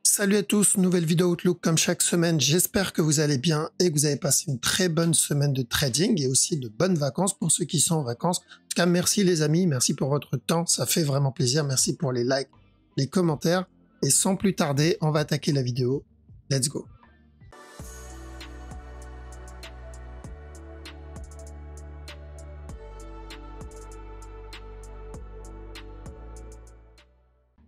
Salut à tous, nouvelle vidéo Outlook comme chaque semaine. J'espère que vous allez bien et que vous avez passé une très bonne semaine de trading et aussi de bonnes vacances pour ceux qui sont en vacances. En tout cas, merci les amis, merci pour votre temps, ça fait vraiment plaisir. Merci pour les likes, les commentaires. Et sans plus tarder, on va attaquer la vidéo. Let's go.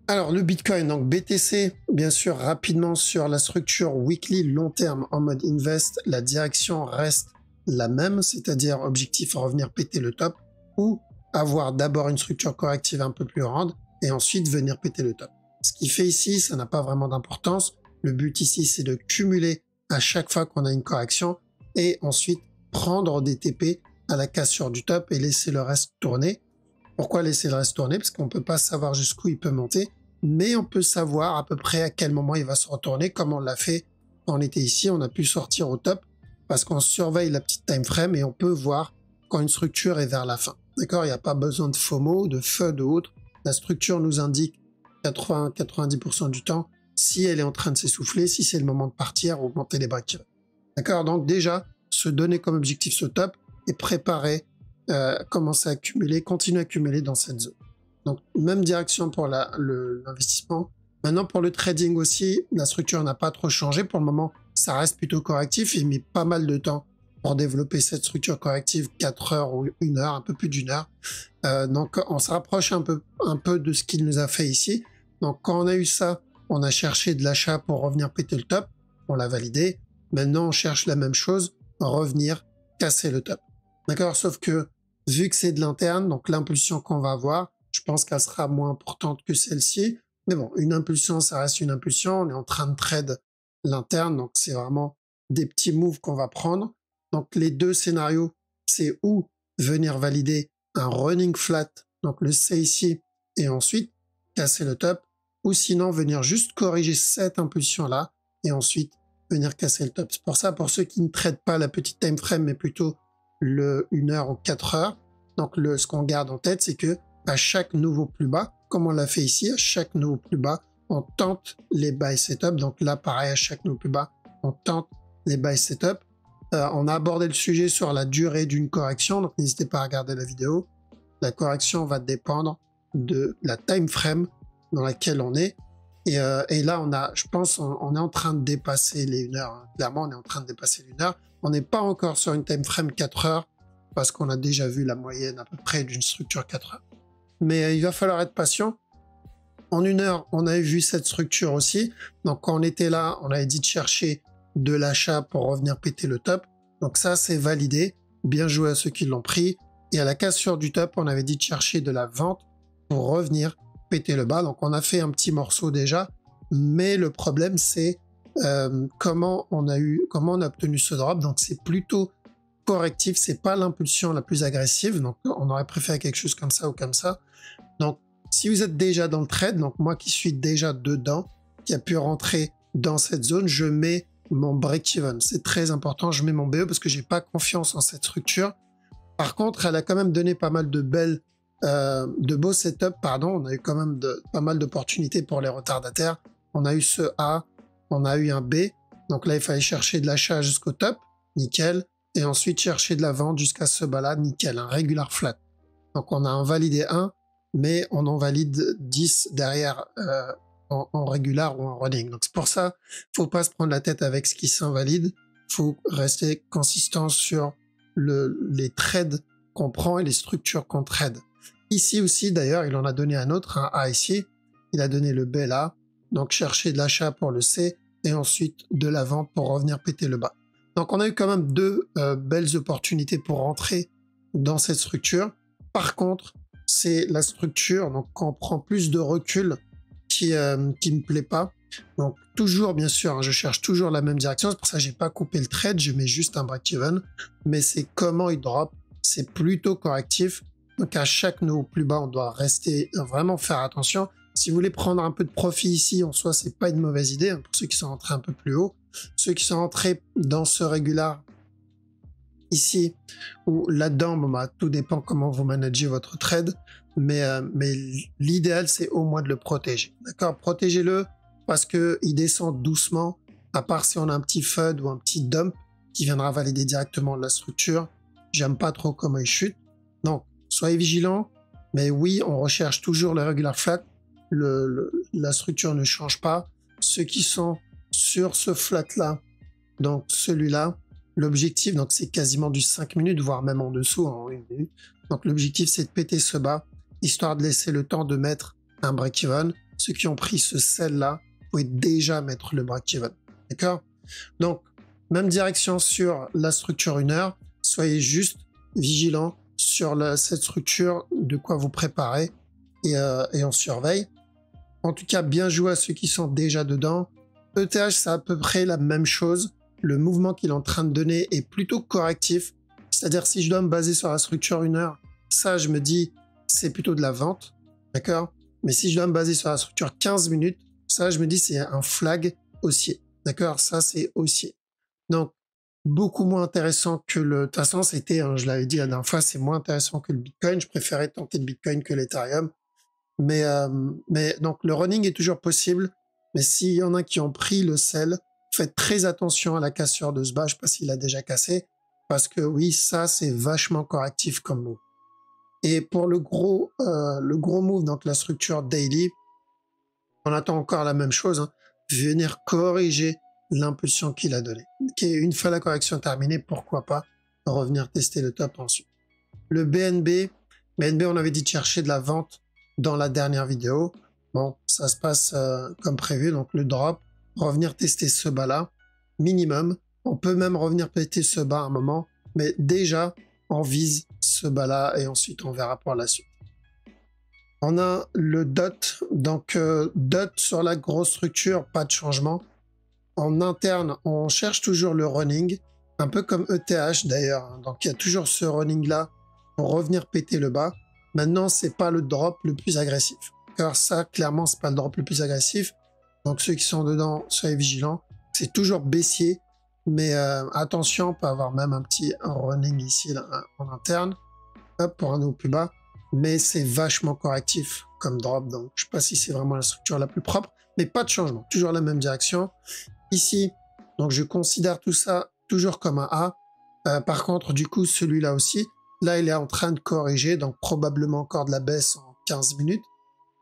Alors le Bitcoin, donc BTC, bien sûr rapidement sur la structure weekly long terme en mode invest, la direction reste la même, c'est-à-dire objectif à revenir péter le top ou avoir d'abord une structure corrective un peu plus grande et ensuite venir péter le top. Ce qui fait ici, ça n'a pas vraiment d'importance. Le but ici, c'est de cumuler à chaque fois qu'on a une correction et ensuite prendre des TP à la cassure du top et laisser le reste tourner. Pourquoi laisser le reste tourner? Parce qu'on ne peut pas savoir jusqu'où il peut monter, mais on peut savoir à peu près à quel moment il va se retourner, comme on l'a fait quand on était ici. On a pu sortir au top parce qu'on surveille la petite time frame et on peut voir quand une structure est vers la fin. D'accord? Il n'y a pas besoin de FOMO, de FUD ou autre. La structure nous indique 80-90% du temps si elle est en train de s'essouffler, si c'est le moment de partir, augmenter les break-even. D'accord? Donc déjà, se donner comme objectif ce top et préparer, commencer à accumuler, continuer à accumuler dans cette zone. Donc, même direction pour l'investissement. Maintenant, pour le trading aussi, la structure n'a pas trop changé. Pour le moment, ça reste plutôt correctif. Il met pas mal de temps pour développer cette structure corrective, 4 heures ou 1 heure, un peu plus d'1 heure. Donc, on se rapproche un peu de ce qu'il nous a fait ici. Donc, quand on a eu ça, on a cherché de l'achat pour revenir péter le top. On l'a validé. Maintenant, on cherche la même chose, revenir casser le top. D'accord? Sauf que, vu que c'est de l'interne, donc l'impulsion qu'on va avoir, je pense qu'elle sera moins importante que celle-ci. Mais bon, une impulsion, ça reste une impulsion. On est en train de trade l'interne, donc c'est vraiment des petits moves qu'on va prendre. Donc les deux scénarios, c'est ou venir valider un running flat, donc le C ici, et ensuite casser le top, ou sinon venir juste corriger cette impulsion-là, et ensuite venir casser le top. C'est pour ça, pour ceux qui ne tradent pas la petite time frame, mais plutôt le 1 heure ou 4 heures, donc ce qu'on garde en tête, c'est que à chaque nouveau plus bas, comme on l'a fait ici, à chaque nouveau plus bas, on tente les buy setup. Donc là, pareil, à chaque nouveau plus bas, on tente les buy setup. On a abordé le sujet sur la durée d'une correction, donc n'hésitez pas à regarder la vidéo. La correction va dépendre de la time frame dans laquelle on est. Et là, je pense, on est en train de dépasser les 1 heure. Hein. Clairement, on est en train de dépasser les 1 heure. On n'est pas encore sur une time frame 4 heures parce qu'on a déjà vu la moyenne à peu près d'une structure 4 heures. Mais il va falloir être patient. En 1 heure, on avait vu cette structure aussi. Donc, quand on était là, on avait dit de chercher de l'achat pour revenir péter le top. Donc ça, c'est validé. Bien joué à ceux qui l'ont pris. Et à la cassure du top, on avait dit de chercher de la vente pour revenir péter le bas. Donc, on a fait un petit morceau déjà. Mais le problème, c'est comment on a obtenu ce drop. Donc, c'est plutôt correctif, c'est pas l'impulsion la plus agressive, donc on aurait préféré quelque chose comme ça ou comme ça. Donc si vous êtes déjà dans le trade, donc moi qui suis déjà dedans, qui a pu rentrer dans cette zone, je mets mon break-even. C'est très important, je mets mon BE parce que j'ai pas confiance en cette structure. Par contre, elle a quand même donné pas mal de beaux setups, pardon. On a eu quand même pas mal d'opportunités pour les retardataires. On a eu ce A, on a eu un B. Donc là, il fallait chercher de l'achat jusqu'au top, nickel. Et ensuite chercher de la vente jusqu'à ce bas-là, nickel, un regular flat. Donc on a en validé 1, mais on en valide 10 derrière en regular ou en running. Donc c'est pour ça, faut pas se prendre la tête avec ce qui s'invalide, faut rester consistant sur les trades qu'on prend et les structures qu'on trade. Ici aussi d'ailleurs, il en a donné un autre, un A ici, il a donné le B là, donc chercher de l'achat pour le C et ensuite de la vente pour revenir péter le bas. Donc on a eu quand même deux belles opportunités pour rentrer dans cette structure. Par contre, c'est la structure, donc quand on prend plus de recul, qui me plaît pas. Donc toujours, bien sûr, hein, je cherche toujours la même direction. C'est pour ça que j'ai pas coupé le trade, je mets juste un break-even. Mais c'est comment il drop, c'est plutôt correctif. Donc à chaque nouveau plus bas, on doit rester vraiment faire attention. Si vous voulez prendre un peu de profit ici, en soi, c'est pas une mauvaise idée hein, pour ceux qui sont rentrés un peu plus haut. Ceux qui sont entrés dans ce régular ici ou là-dedans, bon, bah, tout dépend comment vous managez votre trade, mais l'idéal c'est au moins de le protéger. D'accord, protégez-le parce qu'il descend doucement, à part si on a un petit FUD ou un petit dump qui viendra valider directement la structure. J'aime pas trop comment il chute. Donc, soyez vigilants. Mais oui, on recherche toujours le regular flat. La structure ne change pas. Ceux qui sont sur ce flat-là, donc celui-là, l'objectif, donc c'est quasiment du 5 minutes, voire même en dessous, en 1 minute. Donc l'objectif, c'est de péter ce bas, histoire de laisser le temps de mettre un break-even. Ceux qui ont pris ce sell-là, vous pouvez déjà mettre le break-even. D'accord? Donc, même direction sur la structure 1 heure. Soyez juste vigilants sur cette structure, de quoi vous préparez et on surveille. En tout cas, bien joué à ceux qui sont déjà dedans. ETH, c'est à peu près la même chose. Le mouvement qu'il est en train de donner est plutôt correctif. C'est-à-dire, si je dois me baser sur la structure 1 heure, ça, je me dis, c'est plutôt de la vente. D'accord? Mais si je dois me baser sur la structure 15 minutes, ça, je me dis, c'est un flag haussier. D'accord? Ça, c'est haussier. Donc, beaucoup moins intéressant que le... De toute façon, c'était, je l'avais dit la dernière fois, c'est moins intéressant que le Bitcoin. Je préférais tenter le Bitcoin que l'Ethereum. Mais donc, le running est toujours possible. Mais s'il y en a qui ont pris le sell, faites très attention à la cassure de ce bas. Je ne sais pas s'il a déjà cassé. Parce que oui, ça, c'est vachement correctif comme move. Et pour le gros move, donc la structure daily, on attend encore la même chose. Hein, venir corriger l'impulsion qu'il a donnée. Okay, une fois la correction terminée, pourquoi pas revenir tester le top ensuite. Le BNB, on avait dit de chercher de la vente dans la dernière vidéo. Bon, ça se passe comme prévu, donc le drop, revenir tester ce bas-là, minimum. On peut même revenir péter ce bas à un moment, mais déjà, on vise ce bas-là et ensuite on verra pour la suite. On a le DOT, donc DOT sur la grosse structure, pas de changement. En interne, on cherche toujours le running, un peu comme ETH d'ailleurs. Donc il y a toujours ce running-là pour revenir péter le bas. Maintenant, c'est pas le drop le plus agressif. Car ça, clairement, c'est pas le drop le plus agressif. Donc ceux qui sont dedans, soyez vigilants. C'est toujours baissier, mais attention, on peut avoir même un petit running ici là, en interne, hop, pour un niveau plus bas. Mais c'est vachement correctif comme drop, donc je sais pas si c'est vraiment la structure la plus propre, mais pas de changement, toujours la même direction. Ici, donc je considère tout ça toujours comme un A. Par contre, du coup, celui-là aussi, là, il est en train de corriger, donc probablement encore de la baisse en 15 minutes,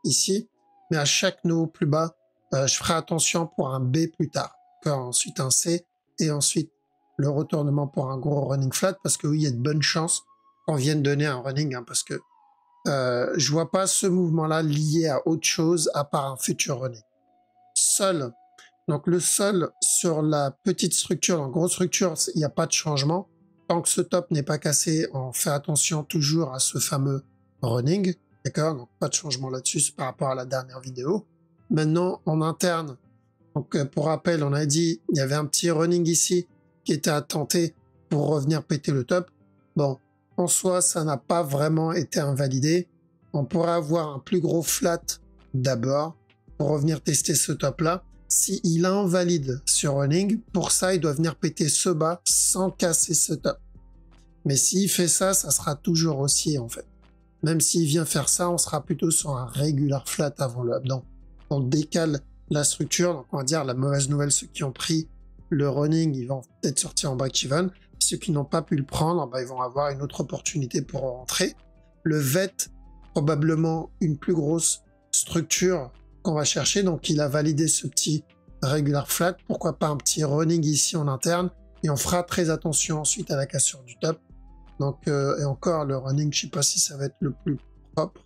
ici. Mais à chaque niveau plus bas, je ferai attention pour un B plus tard. Ensuite un C, et ensuite le retournement pour un gros running flat, parce que oui, il y a de bonnes chances qu'on vienne donner un running, hein, parce que je vois pas ce mouvement-là lié à autre chose à part un futur running. Sol. Donc le sol sur la petite structure, en grosse structure, il n'y a pas de changement. Tant que ce top n'est pas cassé, on fait attention toujours à ce fameux running. D'accord? Donc pas de changement là-dessus par rapport à la dernière vidéo. Maintenant, en interne, donc pour rappel, on a dit il y avait un petit running ici qui était à tenter pour revenir péter le top. Bon, en soi, ça n'a pas vraiment été invalidé. On pourrait avoir un plus gros flat d'abord pour revenir tester ce top-là. S'il invalide sur running, pour ça, il doit venir péter ce bas sans casser ce top. Mais s'il fait ça, ça sera toujours haussier en fait. Même s'il vient faire ça, on sera plutôt sur un regular flat avant le up. Donc, on décale la structure. Donc, on va dire la mauvaise nouvelle, ceux qui ont pris le running, ils vont peut-être sortir en break-even. Ceux qui n'ont pas pu le prendre, bah, ils vont avoir une autre opportunité pour rentrer. Le VET, probablement une plus grosse structure qu'on va chercher. Donc, il a validé ce petit regular flat. Pourquoi pas un petit running ici en interne. Et on fera très attention ensuite à la cassure du top. Donc, et encore, le running, je sais pas si ça va être le plus propre.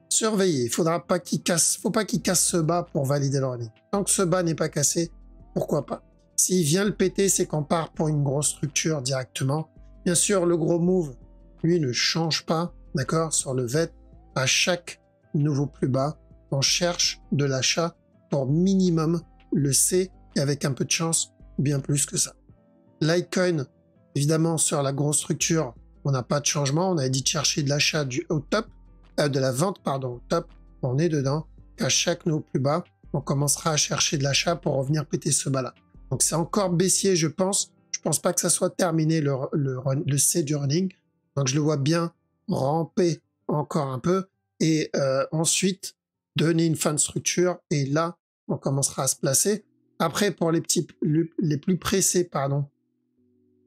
Surveillez. Il faudra pas qu'il casse, faut pas qu'il casse ce bas pour valider le running. Tant que ce bas n'est pas cassé, pourquoi pas. S'il vient le péter, c'est qu'on part pour une grosse structure directement. Bien sûr, le gros move, lui, ne change pas, d'accord, sur le VET. À chaque nouveau plus bas, on cherche de l'achat pour minimum le C, et avec un peu de chance, bien plus que ça. Litecoin, évidemment, sur la grosse structure, on n'a pas de changement. On avait dit de chercher de l'achat au top, de la vente, pardon, au top. On est dedans. À chaque nouveau plus bas, on commencera à chercher de l'achat pour revenir péter ce bas-là. Donc c'est encore baissier, je pense. Je pense pas que ça soit terminé le C du running. Donc je le vois bien ramper encore un peu et ensuite donner une fin de structure. Et là, on commencera à se placer. Après, pour les plus pressés, pardon,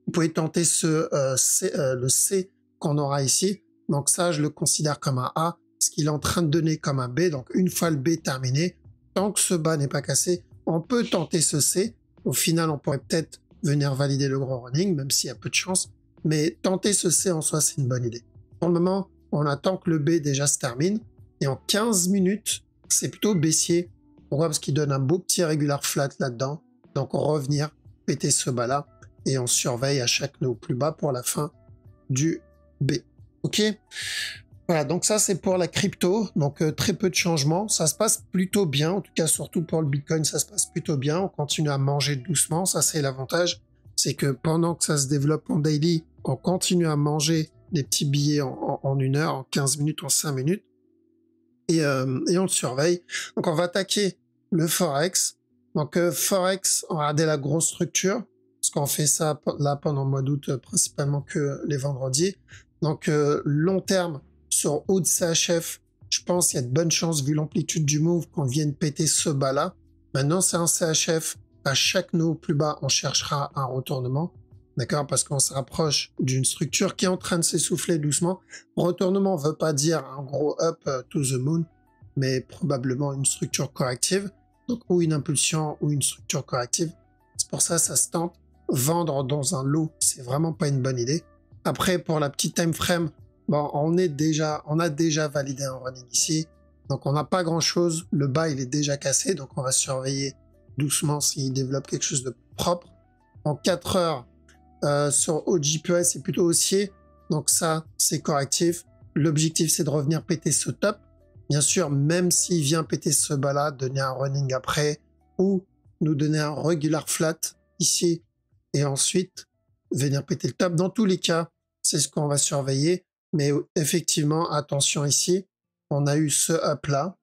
vous pouvez tenter le C qu'on aura ici. Donc ça, je le considère comme un A, ce qu'il est en train de donner comme un B. Donc une fois le B terminé, tant que ce bas n'est pas cassé, on peut tenter ce C. Au final, on pourrait peut-être venir valider le gros running, même s'il y a peu de chance. Mais tenter ce C en soi, c'est une bonne idée. Pour le moment, on attend que le B déjà se termine. Et en 15 minutes, c'est plutôt baissier. Pourquoi? Parce qu'il donne un beau petit regular flat là-dedans. Donc on va revenir péter ce bas-là. Et on surveille à chaque nœud plus bas pour la fin du B. Ok? Voilà, donc ça c'est pour la crypto. Donc très peu de changements. Ça se passe plutôt bien. En tout cas, surtout pour le Bitcoin, ça se passe plutôt bien. On continue à manger doucement. Ça c'est l'avantage. C'est que pendant que ça se développe en daily, on continue à manger des petits billets en 1 heure, en 15 minutes, en 5 minutes. Et on le surveille. Donc on va attaquer le Forex. Donc Forex, on va regarder la grosse structure. Parce qu'on fait ça là pendant le mois d'août, principalement que les vendredis. Donc long terme, sur haut de CHF, je pense qu'il y a de bonnes chances, vu l'amplitude du move, qu'on vienne péter ce bas-là. Maintenant, c'est un CHF. À chaque nœud plus bas, on cherchera un retournement. D'accord? Parce qu'on se rapproche d'une structure qui est en train de s'essouffler doucement. Retournement ne veut pas dire un gros up to the moon, mais probablement une structure corrective. Donc, ou une impulsion ou une structure corrective. C'est pour ça, ça se tente. Vendre dans un lot, c'est vraiment pas une bonne idée. Après, pour la petite time frame, bon, on a déjà validé un running ici. Donc, on n'a pas grand chose. Le bas, il est déjà cassé. Donc, on va surveiller doucement s'il développe quelque chose de propre. En 4 heures, sur OGPS, c'est plutôt haussier. Donc ça, c'est correctif. L'objectif, c'est de revenir péter ce top. Bien sûr, même s'il vient péter ce bas-là, donner un running après ou nous donner un regular flat ici et ensuite venir péter le top. Dans tous les cas, c'est ce qu'on va surveiller. Mais effectivement, attention ici, on a eu ce up-là.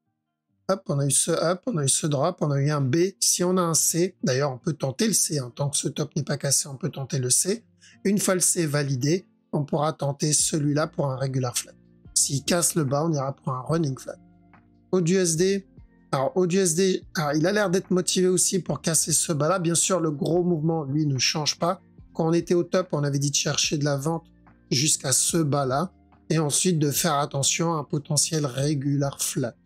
Hop, on a eu ce up, on a eu ce drop, on a eu un B. Si on a un C, d'ailleurs, on peut tenter le C. Tant que ce top n'est pas cassé, on peut tenter le C. Une fois le C validé, on pourra tenter celui-là pour un regular flat. S'il casse le bas, on ira pour un running flat. AUDUSD, alors AUDUSD, il a l'air d'être motivé aussi pour casser ce bas-là. Bien sûr, le gros mouvement, lui, ne change pas. Quand on était au top, on avait dit de chercher de la vente jusqu'à ce bas-là. Et ensuite, de faire attention à un potentiel regular flat.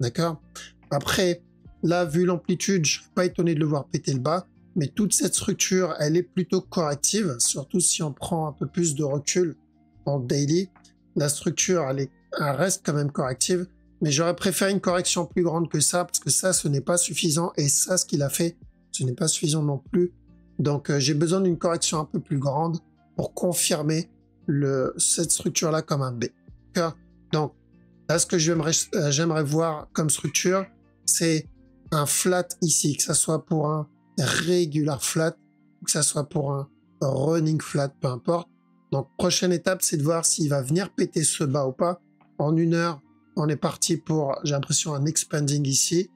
D'accord? Après, là, vu l'amplitude, je ne suis pas étonné de le voir péter le bas, mais toute cette structure, elle est plutôt corrective, surtout si on prend un peu plus de recul en daily. La structure, elle reste quand même corrective, mais j'aurais préféré une correction plus grande que ça, parce que ça, ce n'est pas suffisant, et ça, ce qu'il a fait, ce n'est pas suffisant non plus. Donc, j'ai besoin d'une correction un peu plus grande pour confirmer cette structure-là comme un B. D'accord? Donc, là, ce que j'aimerais voir comme structure, c'est un flat ici, que ça soit pour un regular flat, que ça soit pour un running flat, peu importe. Donc, prochaine étape, c'est de voir s'il va venir péter ce bas ou pas. En 1 heure, on est parti pour, j'ai l'impression, un expanding ici,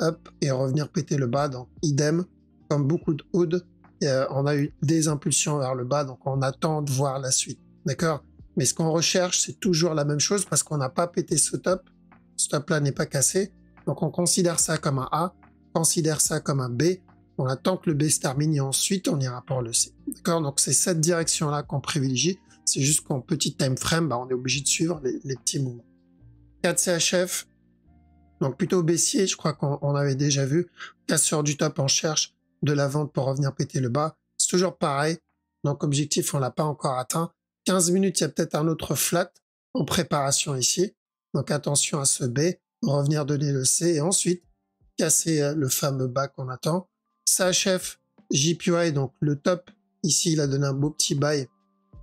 up, et revenir péter le bas. Donc, idem, comme beaucoup de hood, on a eu des impulsions vers le bas, donc on attend de voir la suite. D'accord? Mais ce qu'on recherche, c'est toujours la même chose parce qu'on n'a pas pété ce top. Ce top-là n'est pas cassé. Donc, on considère ça comme un A, considère ça comme un B. On attend que le B se termine et ensuite, on ira pour le C. D'accord? Donc, c'est cette direction-là qu'on privilégie. C'est juste qu'en petit time frame, on est obligé de suivre les petits mouvements. 4 CHF. Donc, plutôt baissier. Je crois qu'on avait déjà vu. Casseur du top, on cherche de la vente pour revenir péter le bas. C'est toujours pareil. Donc, objectif, on l'a pas encore atteint. 15 minutes, il y a peut-être un autre flat en préparation ici. Donc attention à ce B, revenir donner le C et ensuite casser le fameux bas qu'on attend. CHF, JPY, donc le top, ici il a donné un beau petit buy.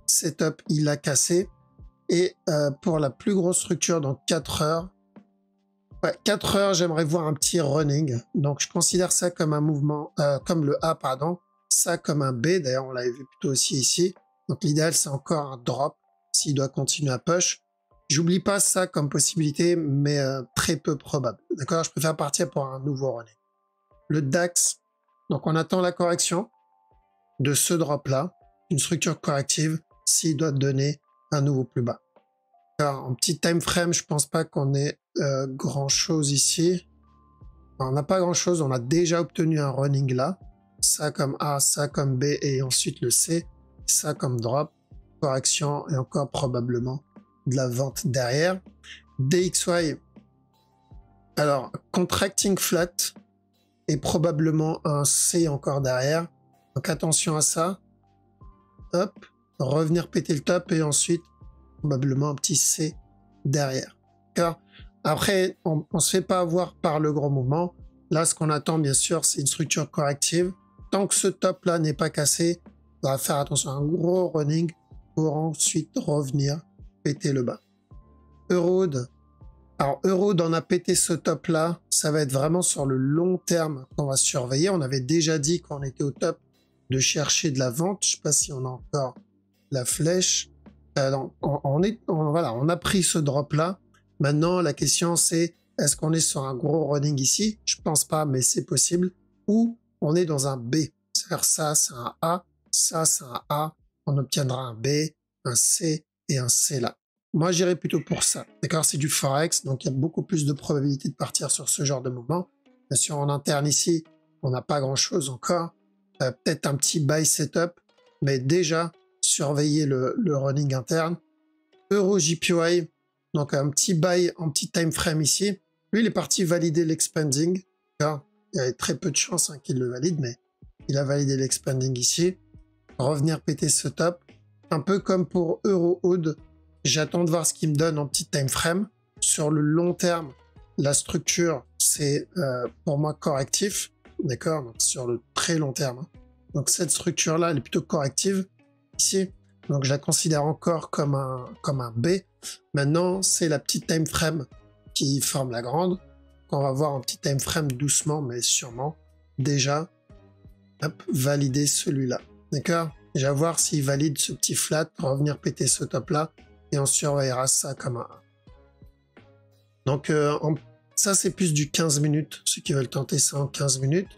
Setup, il l'a cassé. Et pour la plus grosse structure, donc 4 heures, 4 heures, j'aimerais voir un petit running. Donc je considère ça comme un mouvement, comme le A, pardon, ça comme un B. D'ailleurs, on l'avait vu plutôt aussi ici. Donc l'idéal, c'est encore un drop s'il doit continuer à push. J'oublie pas ça comme possibilité, mais très peu probable. D'accord? Je préfère partir pour un nouveau running. Le DAX, donc on attend la correction de ce drop-là, une structure corrective, s'il doit donner un nouveau plus bas. Alors, en petit time frame, je pense pas qu'on ait grand-chose ici. On n'a pas grand-chose, on a déjà obtenu un running là. Ça comme A, ça comme B et ensuite le C. Ça comme drop, correction et encore probablement de la vente derrière. DXY, alors contracting flat et probablement un C encore derrière. Donc attention à ça. Hop, revenir péter le top et ensuite probablement un petit C derrière. D'accord. Après, on ne se fait pas avoir par le gros mouvement. Là, ce qu'on attend, bien sûr, c'est une structure corrective. Tant que ce top-là n'est pas cassé, on va faire attention à un gros running pour ensuite revenir péter le bas. Eurohood. Alors, Eurohood, on a pété ce top-là. Ça va être vraiment sur le long terme qu'on va surveiller. On avait déjà dit qu'on était au top de chercher de la vente. Je ne sais pas si on a encore la flèche. Non, voilà, on a pris ce drop-là. Maintenant, la question, c'est est-ce qu'on est sur un gros running ici? Je pense pas, mais c'est possible. Ou on est dans un B. C'est-à-dire ça, c'est un A. Ça, c'est un A. On obtiendra un B, un C et un C là. Moi, j'irais plutôt pour ça. D'accord, c'est du Forex, donc il y a beaucoup plus de probabilité de partir sur ce genre de mouvement. Bien sûr, en interne ici, on n'a pas grand-chose encore. Peut-être un petit buy setup, mais déjà, surveiller le running interne. Euro JPY, donc un petit buy en petit time frame ici. Lui, il est parti valider l'expanding. Il y avait très peu de chances qu'il le valide, mais il a validé l'expanding ici. Revenir péter ce top. Un peu comme pour Eurohood, j'attends de voir ce qu'il me donne en petit time frame. Sur le long terme, la structure, c'est pour moi correctif. D'accord, donc sur le très long terme. Donc cette structure-là, elle est plutôt corrective ici. Donc je la considère encore comme un B. Maintenant, c'est la petite time frame qui forme la grande. On va voir un petit time frame doucement, mais sûrement. Déjà, hop, valider celui-là. D'accord? Déjà voir s'il valide ce petit flat, revenir péter ce top-là, et on surveillera ça comme un A. Donc ça, c'est plus du 15 minutes, ceux qui veulent tenter ça en 15 minutes.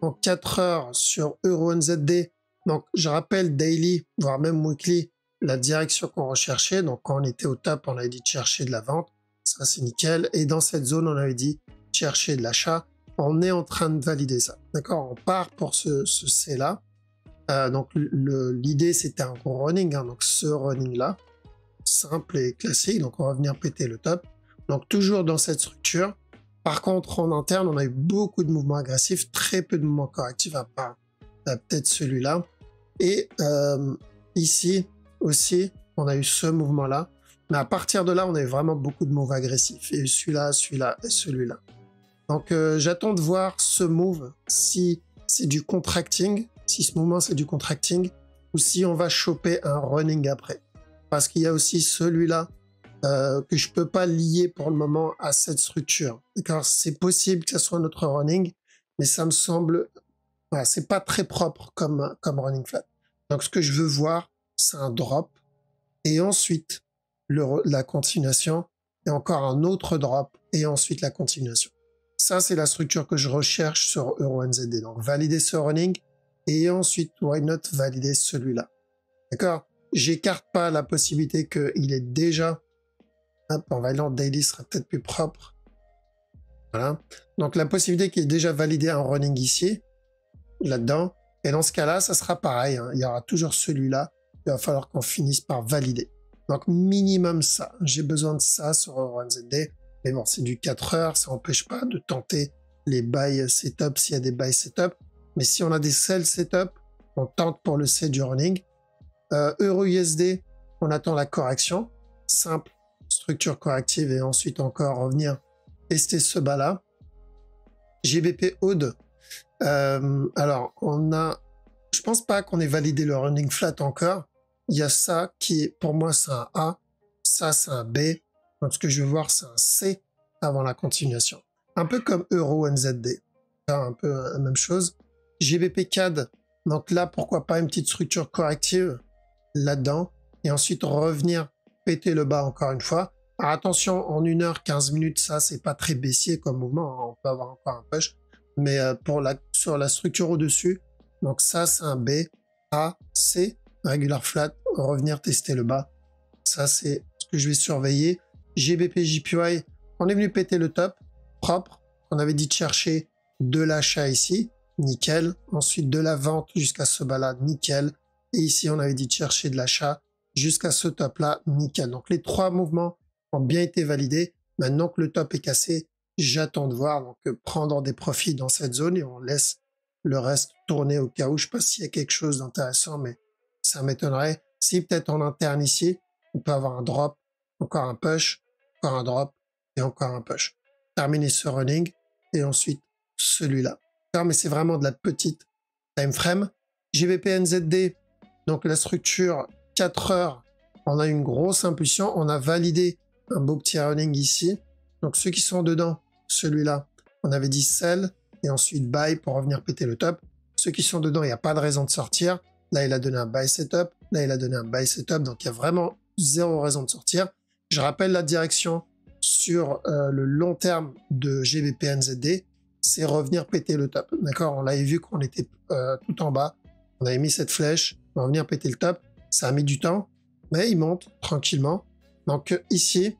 En 4 heures sur EURUSD, donc je rappelle daily, voire même weekly, la direction qu'on recherchait. Donc quand on était au top, on avait dit de chercher de la vente, ça c'est nickel. Et dans cette zone, on avait dit chercher de l'achat. On est en train de valider ça. D'accord, on part pour ce C là. Donc l'idée c'était un gros running, hein, donc ce running là, simple et classique. Donc on va venir péter le top. Donc toujours dans cette structure. Par contre, en interne, on a eu beaucoup de mouvements agressifs, très peu de mouvements correctifs, à part peut-être celui-là. Et ici aussi, on a eu ce mouvement-là. Mais à partir de là, on a eu vraiment beaucoup de moves agressifs. Et celui-là, celui-là et celui-là. Donc j'attends de voir ce move, si c'est du contracting, si ce mouvement c'est du contracting, ou si on va choper un running après. Parce qu'il y a aussi celui-là, que je peux pas lier pour le moment à cette structure. D'accord, c'est possible que ce soit notre running, mais ça me semble, voilà, c'est pas très propre comme running flat. Donc ce que je veux voir, c'est un drop, et ensuite la continuation, et encore un autre drop, et ensuite la continuation. Ça, c'est la structure que je recherche sur EURUSD. Donc valider ce running, et ensuite, why not valider celui-là. D'accord, j'écarte pas la possibilité qu'il est déjà... Hop, en validant daily sera peut-être plus propre. Voilà. Donc la possibilité qu'il ait déjà validé un running ici, là-dedans. Et dans ce cas-là, ça sera pareil. Hein. Il y aura toujours celui-là. Il va falloir qu'on finisse par valider. Donc minimum ça. J'ai besoin de ça sur EURUSD. Mais bon, c'est du 4 heures. Ça n'empêche pas de tenter les buy setup s'il y a des buy setup. Mais si on a des sell setup, on tente pour le C du running. EURUSD, on attend la correction. Simple. Structure corrective et ensuite encore revenir tester ce bas là. GBP Aude, alors on a, je pense pas qu'on ait validé le running flat encore. Il y a ça qui est, pour moi c'est un A, ça c'est un B, donc ce que je veux voir c'est un C avant la continuation, un peu comme EURUSD, un peu la même chose. GBP CAD, donc là pourquoi pas une petite structure corrective là-dedans et ensuite revenir péter le bas encore une fois. Alors attention, en 1 heure, 15 minutes, ça, c'est pas très baissier comme mouvement. On peut avoir encore un push. Mais sur la structure au-dessus, donc ça, c'est un B, A, C, regular flat, revenir tester le bas. Ça, c'est ce que je vais surveiller. GBP, JPY, on est venu péter le top, propre. on avait dit de chercher de l'achat ici, nickel. Ensuite, de la vente jusqu'à ce bas-là, nickel. Et ici, on avait dit de chercher de l'achat jusqu'à ce top-là, nickel. Donc, les 3 mouvements ont bien été validés. Maintenant que le top est cassé, j'attends de voir. Donc, prendre des profits dans cette zone et on laisse le reste tourner au cas où. Je ne sais pas s'il y a quelque chose d'intéressant, mais ça m'étonnerait. Si peut-être en interne ici, on peut avoir un drop, encore un push, encore un drop et encore un push. Terminer ce running et ensuite celui-là. Mais c'est vraiment de la petite time frame. GBP NZD, donc la structure 4 heures, on a une grosse impulsion. On a validé un beau petit running ici. Donc ceux qui sont dedans, celui-là, on avait dit sell et ensuite buy pour revenir péter le top. Ceux qui sont dedans, il n'y a pas de raison de sortir. Là, il a donné un buy setup. Là, il a donné un buy setup. Donc, il y a vraiment zéro raison de sortir. Je rappelle la direction sur le long terme de GBP NZD. C'est revenir péter le top. D'accord? On l'avait vu qu'on était tout en bas. On avait mis cette flèche. On va venir péter le top. Ça a mis du temps, mais il monte tranquillement. Donc, ici,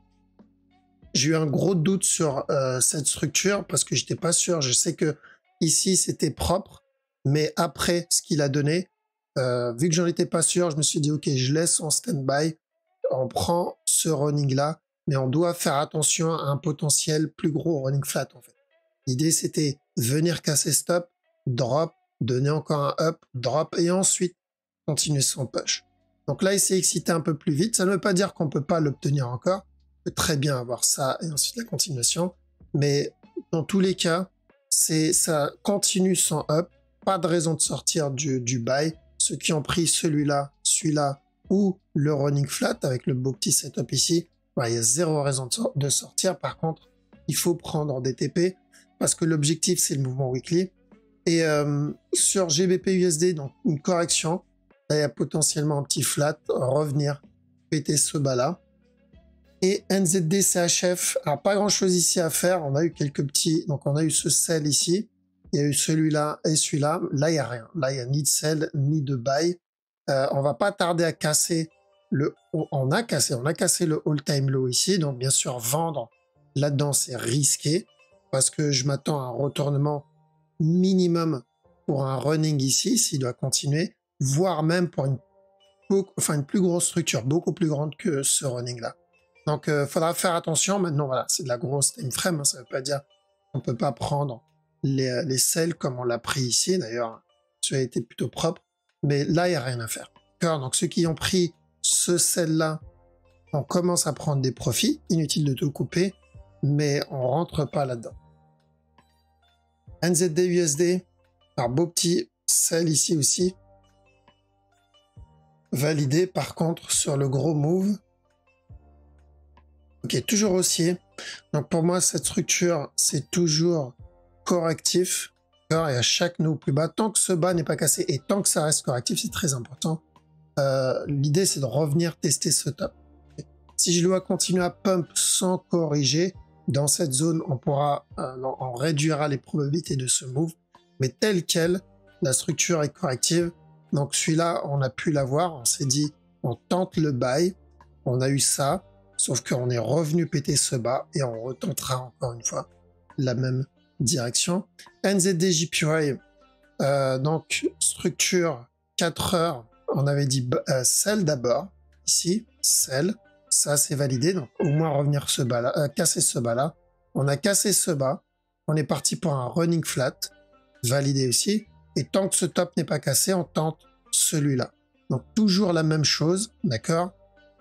j'ai eu un gros doute sur cette structure parce que j'étais pas sûr. Je sais que ici, c'était propre. Mais après ce qu'il a donné, vu que j'en étais pas sûr, je me suis dit, OK, je laisse en stand-by, on prend ce running-là, mais on doit faire attention à un potentiel plus gros running flat, en fait. L'idée, c'était venir casser stop, drop, donner encore un up, drop, et ensuite continuer son push. Donc là, il s'est excité un peu plus vite. Ça ne veut pas dire qu'on peut pas l'obtenir encore. On peut très bien avoir ça, et ensuite la continuation. Mais dans tous les cas, ça continue son up. Pas de raison de sortir du buy. Ceux qui ont pris celui-là, celui-là ou le running flat avec le beau petit setup ici, il y a zéro raison de sortir. Par contre, il faut prendre des TP parce que l'objectif, c'est le mouvement weekly. Et sur GBP USD, donc une correction, là, il y a potentiellement un petit flat, revenir, péter ce bas-là. Et NZD CHF, alors pas grand-chose ici à faire. On a eu quelques petits, donc on a eu ce sell ici. Il y a eu celui-là et celui-là. Là, il n'y a rien. Là, il n'y a ni de sell, ni de buy. On va pas tarder à casser le... On a cassé le all-time low ici. Donc, bien sûr, vendre là-dedans, c'est risqué. Parce que je m'attends à un retournement minimum pour un running ici, s'il doit continuer. Voire même pour une plus grosse structure, beaucoup plus grande que ce running-là. Donc, faudra faire attention. Maintenant, voilà, c'est de la grosse time frame. Hein, ça veut pas dire qu'on peut pas prendre les sells comme on l'a pris ici. D'ailleurs, celui-là était plutôt propre. Mais là, il n'y a rien à faire. D'accord? Donc, ceux qui ont pris ce sell-là, on commence à prendre des profits. Inutile de tout couper, mais on rentre pas là-dedans. NZD USD. Alors, beau petit sell ici aussi. Validé, par contre, sur le gros move. Ok, toujours haussier. Donc, pour moi, cette structure, c'est toujours correctif, et à chaque nœud plus bas, tant que ce bas n'est pas cassé et tant que ça reste correctif, c'est très important. L'idée, c'est de revenir tester ce top. Si je dois continuer à pump sans corriger, dans cette zone, on réduira les probabilités de ce move, mais tel quel, la structure est corrective. Donc celui-là, on a pu l'avoir, on s'est dit, on tente le buy, on a eu ça, sauf qu'on est revenu péter ce bas et on retentera encore une fois la même direction. NZD JPY, donc structure 4 heures, on avait dit sell d'abord, ici, sell, ça c'est validé, donc au moins revenir ce bas là, casser ce bas là, on a cassé ce bas, on est parti pour un running flat, validé aussi, et tant que ce top n'est pas cassé, on tente celui-là. Donc toujours la même chose, d'accord?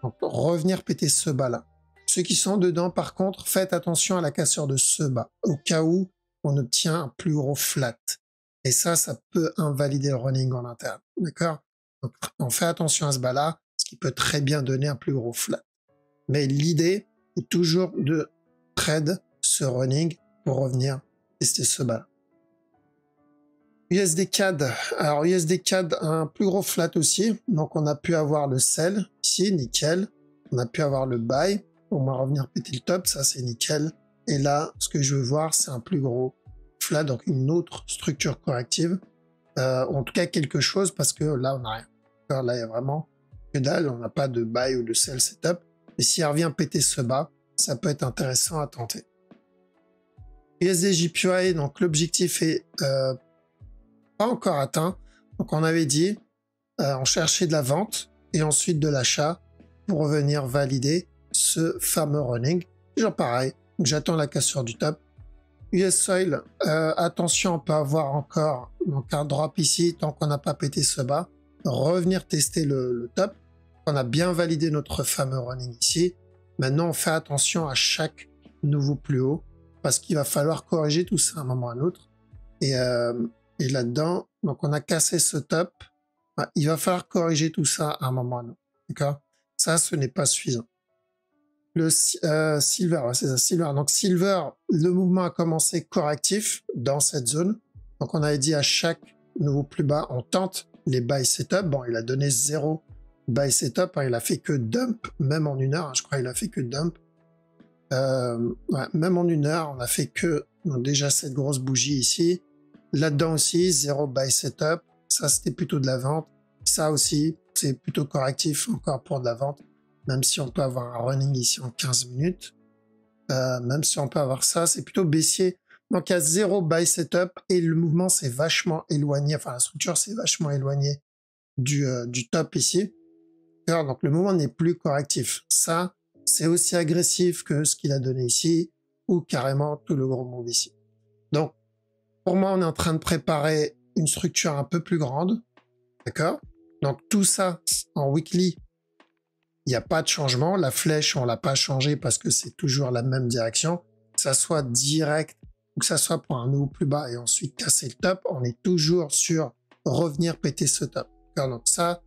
Donc revenir péter ce bas là. Ceux qui sont dedans, par contre, faites attention à la cassure de ce bas, au cas où on obtient un plus gros flat. Et ça peut invalider le running en interne. D'accord? Donc, on fait attention à ce bas-là, ce qui peut très bien donner un plus gros flat. Mais l'idée est toujours de trade ce running pour revenir tester ce bas-là. USD CAD. Alors, USD CAD, un plus gros flat aussi. Donc, on a pu avoir le sell ici, nickel. On a pu avoir le buy. On va revenir péter le top, ça c'est nickel. Et là, ce que je veux voir, c'est un plus gros flat, donc une autre structure corrective. En tout cas, quelque chose, parce que là, on n'a rien. Alors là, il y a vraiment que dalle, on n'a pas de buy ou de sell setup. Et si elle revient péter ce bas, ça peut être intéressant à tenter. USD JPY, donc l'objectif est pas encore atteint. Donc on avait dit, on cherchait de la vente et ensuite de l'achat pour revenir valider ce fameux running. Toujours pareil, j'attends la cassure du top. US Soil, attention, on peut avoir encore donc un drop ici tant qu'on n'a pas pété ce bas. Revenir tester le top. On a bien validé notre fameux running ici. Maintenant, on fait attention à chaque nouveau plus haut parce qu'il va falloir corriger tout ça à un moment ou à un autre. Et là-dedans, donc on a cassé ce top. Il va falloir corriger tout ça à un moment ou à un autre. D'accord? Ça, ce n'est pas suffisant. Le Silver, ouais, c'est ça, Silver. Donc Silver, le mouvement a commencé correctif dans cette zone. Donc on avait dit à chaque nouveau plus bas, on tente les buy setup. Bon, il a donné 0 buy setup, hein, il a fait que dump, même en 1 heure, hein, je crois il a fait que dump. Ouais, même en 1 heure, on a fait que donc déjà cette grosse bougie ici. Là-dedans aussi, 0 buy setup. Ça, c'était plutôt de la vente. Ça aussi, c'est plutôt correctif encore pour de la vente. Même si on peut avoir un running ici en 15 minutes. Même si on peut avoir ça, c'est plutôt baissier. Donc, il y a 0 buy setup et le mouvement s'est vachement éloigné. Enfin, la structure s'est vachement éloignée du top ici. Donc, le mouvement n'est plus correctif. Ça, c'est aussi agressif que ce qu'il a donné ici ou carrément tout le gros move ici. Donc, pour moi, on est en train de préparer une structure un peu plus grande. D'accord? Donc, tout ça en weekly, il n'y a pas de changement. La flèche, on l'a pas changé parce que c'est toujours la même direction. Que ça soit direct ou que ça soit pour un nouveau plus bas et ensuite casser le top, on est toujours sur revenir péter ce top. Donc ça,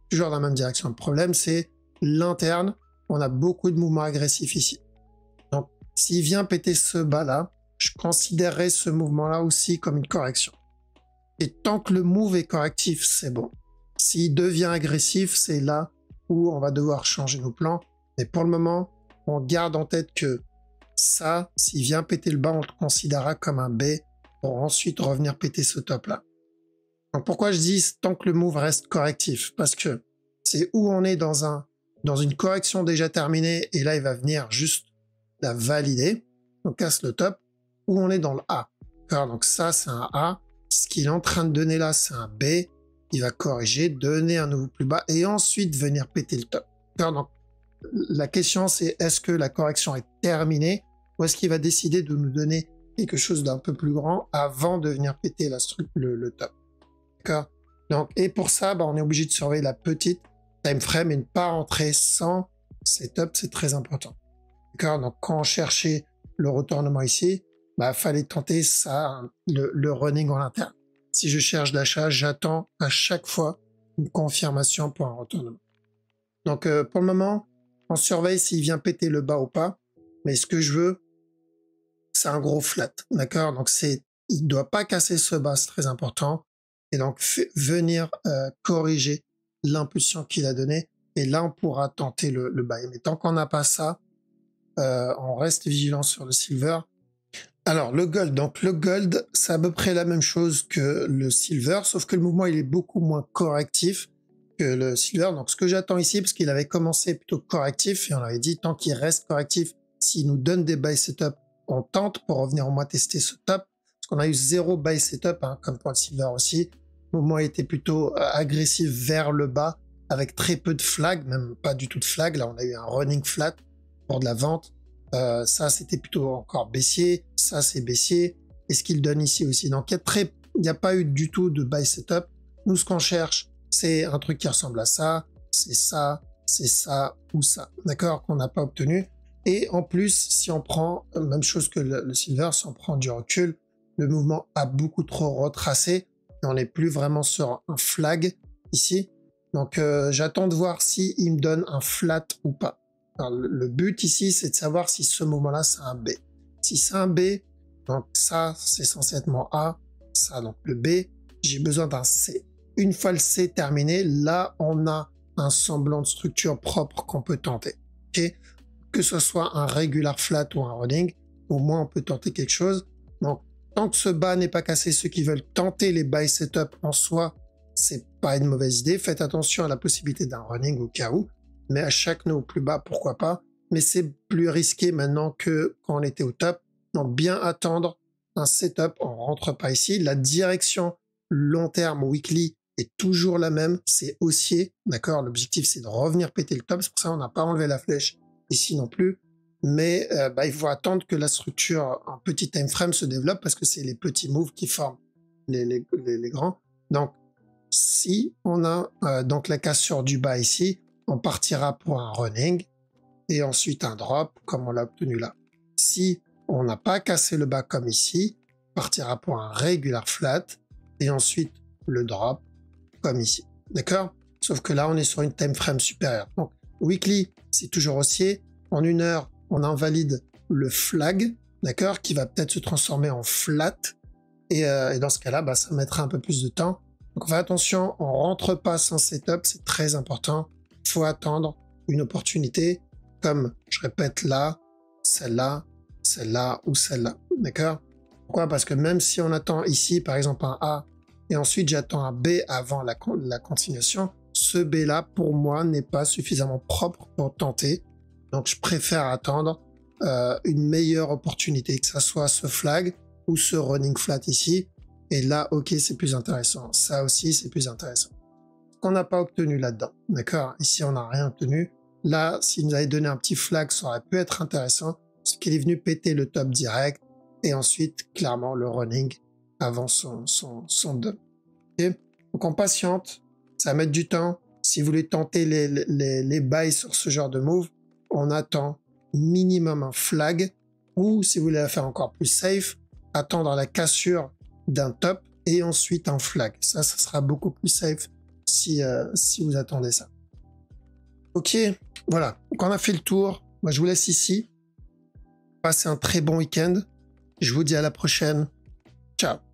toujours dans la même direction. Le problème, c'est l'interne. On a beaucoup de mouvements agressifs ici. Donc, s'il vient péter ce bas-là, je considérerais ce mouvement-là aussi comme une correction. Et tant que le move est correctif, c'est bon. S'il devient agressif, c'est là où on va devoir changer nos plans. Mais pour le moment, on garde en tête que ça, s'il vient péter le bas, on le considérera comme un B pour ensuite revenir péter ce top-là. Donc pourquoi je dis tant que le move reste correctif? Parce que c'est où on est dans une correction déjà terminée et là, il va venir juste la valider. On casse le top. Où on est dans le A. Donc ça, c'est un A. Ce qu'il est en train de donner là, c'est un B. Il va corriger, donner un nouveau plus bas et ensuite venir péter le top. Donc, la question, c'est est-ce que la correction est terminée ou est-ce qu'il va décider de nous donner quelque chose d'un peu plus grand avant de venir péter le top. D'accord? Donc, et pour ça, on est obligé de surveiller la petite time frame et ne pas rentrer sans setup, c'est très important. D'accord? Donc, quand on cherchait le retournement ici, fallait tenter ça, le running en interne. Si je cherche d'achat, j'attends à chaque fois une confirmation pour un retournement. Donc, pour le moment, on surveille s'il vient péter le bas ou pas. Mais ce que je veux, c'est un gros flat. D'accord? Donc, il ne doit pas casser ce bas, c'est très important. Et donc, venir corriger l'impulsion qu'il a donnée. Et là, on pourra tenter le buy. Mais tant qu'on n'a pas ça, on reste vigilant sur le silver. Alors, le gold. Donc, le gold, c'est à peu près la même chose que le silver, sauf que le mouvement, il est beaucoup moins correctif que le silver. Donc, ce que j'attends ici, parce qu'il avait commencé plutôt correctif, et on avait dit, tant qu'il reste correctif, s'il nous donne des buy setup, on tente pour revenir au moins tester ce top. Parce qu'on a eu 0 buy setup, hein, comme pour le silver aussi. Le mouvement était plutôt agressif vers le bas, avec très peu de flag, même pas du tout de flag. Là, on a eu un running flat pour de la vente. Ça, c'était plutôt encore baissier. Ça, c'est baissier. Et ce qu'il donne ici aussi. Donc, il n'y a pas eu du tout de buy setup. Nous, ce qu'on cherche, c'est un truc qui ressemble à ça. C'est ça ou ça. D'accord? Qu'on n'a pas obtenu. Et en plus, si on prend, même chose que le silver, si on prend du recul, le mouvement a beaucoup trop retracé. Et on n'est plus vraiment sur un flag ici. Donc, j'attends de voir si il me donne un flat ou pas. Alors, le but ici, c'est de savoir si ce moment-là, c'est un B. Si c'est un B, donc ça, c'est censé être mon A. Ça, donc le B, j'ai besoin d'un C. Une fois le C terminé, là, on a un semblant de structure propre qu'on peut tenter. Okay? Que ce soit un regular flat ou un running, au moins on peut tenter quelque chose. Donc, tant que ce bas n'est pas cassé, ceux qui veulent tenter les buy setup en soi, c'est pas une mauvaise idée. Faites attention à la possibilité d'un running au cas où. Mais à chaque nœud plus bas, pourquoi pas. Mais c'est plus risqué maintenant que quand on était au top. Donc, bien attendre un setup, on rentre pas ici. La direction long terme weekly est toujours la même, c'est haussier, d'accord? L'objectif, c'est de revenir péter le top. C'est pour ça qu'on n'a pas enlevé la flèche ici non plus. Mais il faut attendre que la structure en petit time frame se développe parce que c'est les petits moves qui forment les grands. Donc, si on a donc la cassure du bas ici, on partira pour un running et ensuite un drop comme on l'a obtenu là. Si on n'a pas cassé le bas comme ici, on partira pour un regular flat et ensuite le drop comme ici. D'accord? Sauf que là, on est sur une time frame supérieure. Donc, weekly, c'est toujours haussier. En 1 heure, on invalide le flag, d'accord, qui va peut-être se transformer en flat. Et dans ce cas-là, ça mettra un peu plus de temps. Donc, on fait attention, on rentre pas sans setup, c'est très important. Il faut attendre une opportunité, comme je répète là, celle-là ou celle-là, d'accord? Pourquoi? Parce que même si on attend ici, par exemple, un A, et ensuite j'attends un B avant la continuation, ce B-là, pour moi, n'est pas suffisamment propre pour tenter. Donc, je préfère attendre une meilleure opportunité, que ça soit ce flag ou ce running flat ici. Et là, ok, c'est plus intéressant. Ça aussi, c'est plus intéressant. Ce qu'on n'a pas obtenu là-dedans, d'accord? Ici, on n'a rien obtenu. Là, s'il nous avait donné un petit flag, ça aurait pu être intéressant, parce qu'il est venu péter le top direct, et ensuite, clairement, le running avant son dump. Okay? Donc, on patiente, ça va mettre du temps. Si vous voulez tenter les buys sur ce genre de move, on attend minimum un flag, ou si vous voulez la faire encore plus safe, attendre la cassure d'un top et ensuite un flag. Ça sera beaucoup plus safe si vous attendez ça. Ok, voilà. Donc on a fait le tour. Moi, je vous laisse ici. Passez un très bon week-end. Je vous dis à la prochaine. Ciao.